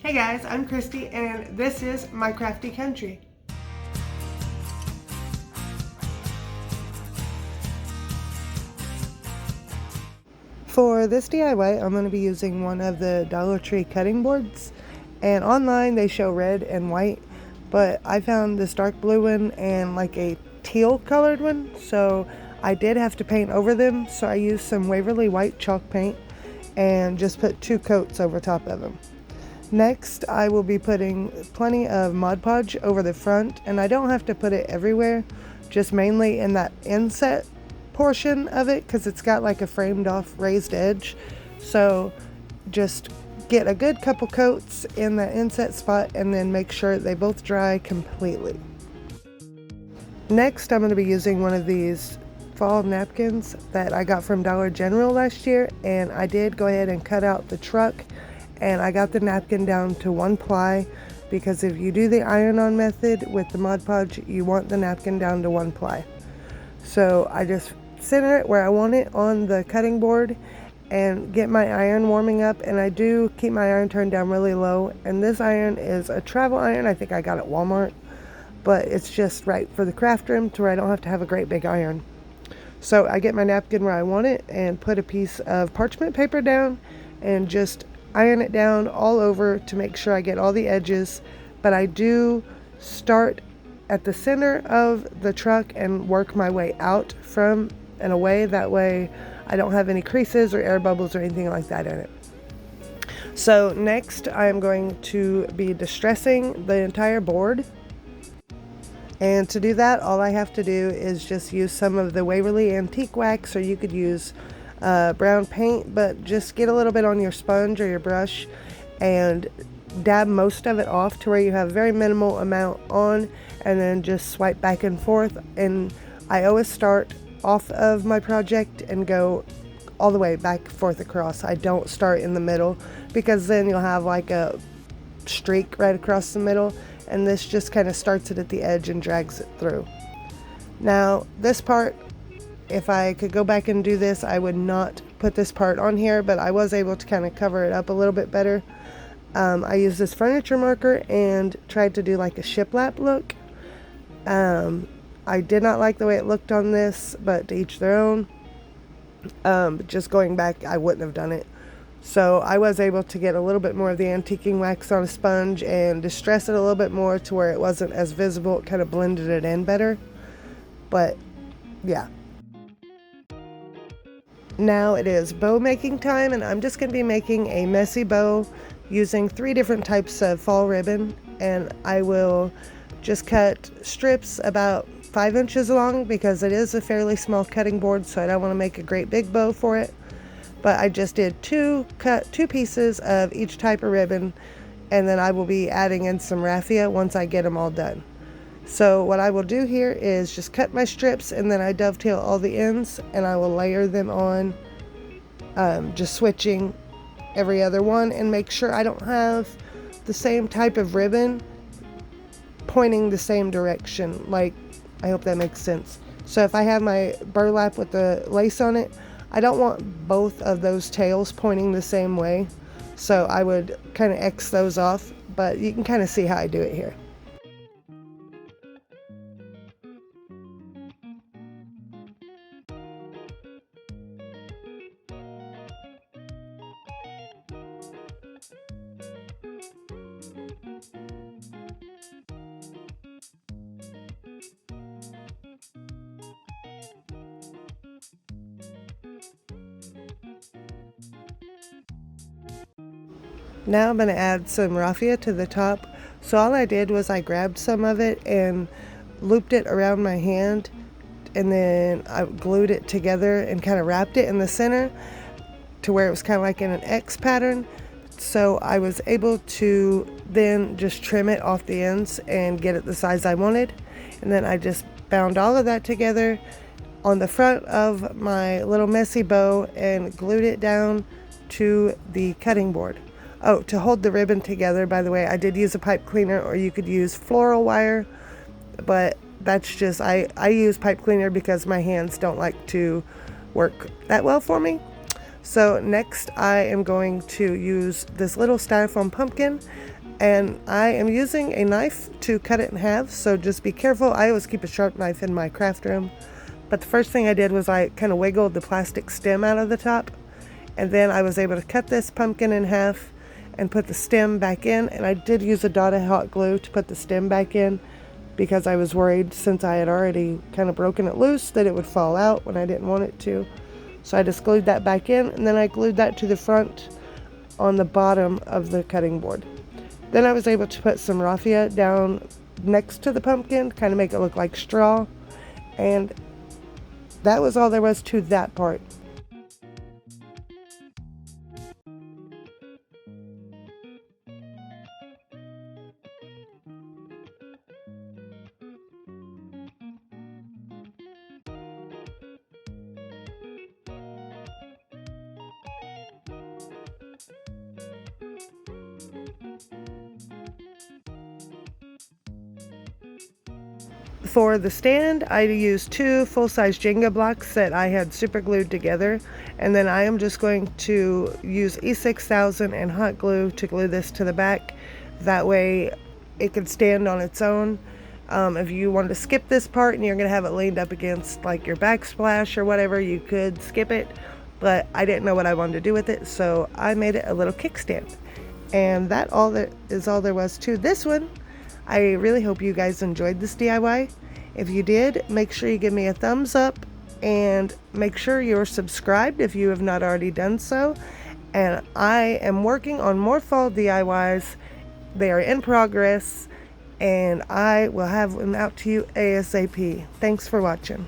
Hey guys, I'm Christy and this is my Crafty Country. For this DIY, I'm going to be using one of the Dollar Tree cutting boards, and online they show red and white, but I found this dark blue one and like a teal colored one, so I did have to paint over them, so I used some Waverly white chalk paint and just put 2 coats over top of them. Next, I will be putting plenty of Mod Podge over the front, and I don't have to put it everywhere, just mainly in that inset portion of it because it's got like a framed off raised edge. So just get a good couple coats in that inset spot and then make sure they both dry completely. Next, I'm going to be using one of these fall napkins that I got from Dollar General last year, and I did go ahead and cut out the truck, and I got the napkin down to 1 ply because if you do the iron-on method with the Mod Podge, you want the napkin down to 1 ply. So I just center it where I want it on the cutting board and get my iron warming up, and I do keep my iron turned down really low, and this iron is a travel iron. I think I got it at Walmart, but it's just right for the craft room to where I don't have to have a great big iron. So I get my napkin where I want it and put a piece of parchment paper down and just iron it down all over to make sure I get all the edges, but I do start at the center of the truck and work my way out from and away. That way I don't have any creases or air bubbles or anything like that in it. So next I am going to be distressing the entire board, and to do that all I have to do is just use some of the Waverly antique wax, or you could use brown paint, but just get a little bit on your sponge or your brush and dab most of it off to where you have very minimal amount on, and then just swipe back and forth. And I always start off of my project and go all the way back and forth across. I don't start in the middle because then you'll have like a streak right across the middle, and this just kind of starts it at the edge and drags it through. Now this part, if I could go back and do this, I would not put this part on here, but I was able to kind of cover it up a little bit better. I used this furniture marker and tried to do like a shiplap look. I did not like the way it looked on this, but to each their own. Just going back, I wouldn't have done it. So I was able to get a little bit more of the antiquing wax on a sponge and distress it a little bit more to where it wasn't as visible. It kind of blended it in better. But yeah. Now it is bow making time, and I'm just going to be making a messy bow using 3 different types of fall ribbon, and I will just cut strips about 5 inches long because it is a fairly small cutting board, so I don't want to make a great big bow for it. But I just did cut 2 pieces of each type of ribbon, and then I will be adding in some raffia once I get them all done. So what I will do here is just cut my strips, and then I dovetail all the ends, and I will layer them on, just switching every other one, and make sure I don't have the same type of ribbon pointing the same direction. Like, I hope that makes sense. So if I have my burlap with the lace on it, I don't want both of those tails pointing the same way, so I would kind of X those off, but you can kind of see how I do it here. Now I'm going to add some raffia to the top. So all I did was I grabbed some of it and looped it around my hand, and then I glued it together and kind of wrapped it in the center to where it was kind of like in an X pattern. So I was able to then just trim it off the ends and get it the size I wanted. And then I just bound all of that together on the front of my little messy bow and glued it down to the cutting board. Oh, to hold the ribbon together, by the way, I did use a pipe cleaner, or you could use floral wire, but that's just, I use pipe cleaner because my hands don't like to work that well for me. So next I am going to use this little styrofoam pumpkin And I am using a knife to cut it in half, so just be careful. I always keep a sharp knife in my craft room. But the first thing I did was I kind of wiggled the plastic stem out of the top, and then I was able to cut this pumpkin in half and put the stem back in. And I did use a dot of hot glue to put the stem back in because I was worried, since I had already kind of broken it loose, that it would fall out when I didn't want it to. So I just glued that back in, and then I glued that to the front on the bottom of the cutting board. Then I was able to put some raffia down next to the pumpkin, kind of make it look like straw. And that was all there was to that part. For the stand, I used 2 full-size Jenga blocks that I had super glued together, and then I am just going to use E6000 and hot glue to glue this to the back. That way it can stand on its own. If you wanted to skip this part and you're going to have it leaned up against like your backsplash or whatever, you could skip it, but I didn't know what I wanted to do with it, so I made it a little kickstand. And that is all there was to this one. I really hope you guys enjoyed this DIY. If you did, make sure you give me a thumbs up and make sure you're subscribed if you have not already done so. And I am working on more fall DIYs. They are in progress, and I will have them out to you ASAP. Thanks for watching.